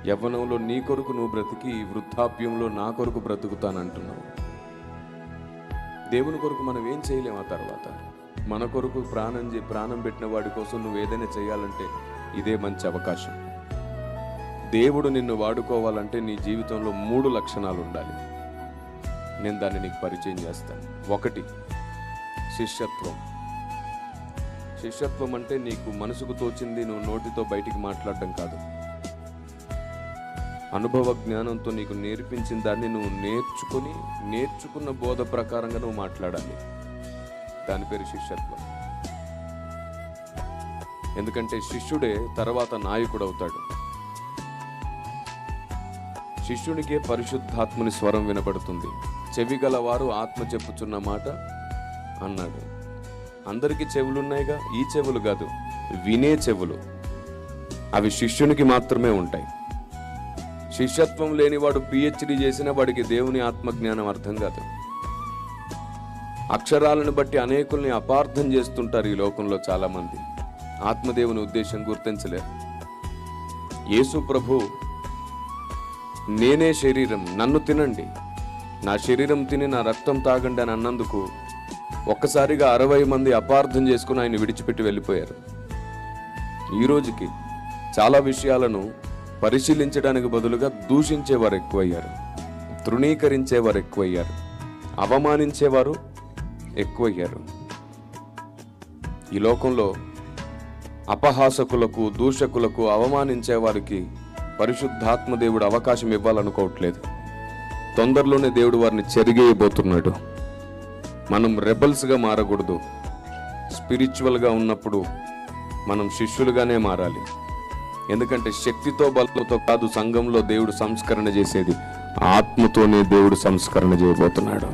యవ్వనంలో నీ కొరకు నువ్వు బ్రతికి వృద్ధాప్యంలో నా కొరకు బ్రతుకుతానంటున్నావు. దేవుని కొరకు మనం ఏం చేయలేము. ఆ తర్వాత మన కొరకు ప్రాణం పెట్టిన వాడి కోసం నువ్వు ఏదైనా చేయాలంటే ఇదే మంచి అవకాశం. దేవుడు నిన్ను వాడుకోవాలంటే నీ జీవితంలో 3 లక్షణాలు ఉండాలి. నేను దాన్ని నీకు పరిచయం చేస్తాను. 1, శిష్యత్వం. శిష్యత్వం అంటే నీకు మనసుకు తోచింది నువ్వు నోటితో బయటికి మాట్లాడడం కాదు. అనుభవ జ్ఞానంతో నీకు నేర్పించిన దాన్ని నువ్వు నేర్చుకున్న బోధ ప్రకారంగా నువ్వు మాట్లాడాలి. దాని పేరు శిష్యత్వం. ఎందుకంటే శిష్యుడే తర్వాత నాయకుడు అవుతాడు. శిష్యునికే పరిశుద్ధాత్ముని స్వరం వినబడుతుంది. చెవి గలవారు ఆత్మ చెప్పుచున్న మాట అన్నాడు. అందరికీ చెవులున్నాయిగా, ఈ చెవులు కాదు, వినే చెవులు. అవి శిష్యునికి మాత్రమే ఉంటాయి. శిష్యత్వం లేనివాడు PhD చేసిన వాడికి దేవుని ఆత్మజ్ఞానం అర్థం కాదు. అక్షరాలను బట్టి అనేకుల్ని అపార్థం చేస్తుంటారు ఈ లోకంలో చాలా మంది. ఆత్మదేవుని ఉద్దేశం గుర్తించలేరు. యేసు ప్రభు నేనే శరీరం, నన్ను తినండి, నా శరీరం తిని నా రక్తం తాగండి అని అన్నందుకు ఒక్కసారిగా 60 మంది అపార్థం చేసుకుని ఆయన విడిచిపెట్టి వెళ్ళిపోయారు. ఈ రోజుకి చాలా విషయాలను పరిశీలించడానికి బదులుగా దూషించేవారు ఎక్కువయ్యారు, తృణీకరించేవారు ఎక్కువయ్యారు, అవమానించేవారు ఎక్కువయ్యారు. ఈ లోకంలో అపహాసకులకు, దూషకులకు, అవమానించేవారికి పరిశుద్ధాత్మ దేవుడు అవకాశం ఇవ్వాలనుకోవట్లేదు. తొందరలోనే దేవుడు వారిని చెరిగేయబోతున్నాడు. మనం రెబల్స్గా మారకూడదు. స్పిరిచువల్గా ఉన్నప్పుడు మనం శిష్యులుగానే మారాలి. ఎందుకంటే శక్తితో బలంతో కాదు సంఘంలో దేవుడు సంస్కరణ చేసేది, ఆత్మతోనే దేవుడు సంస్కరణ చేయబోతున్నాడు.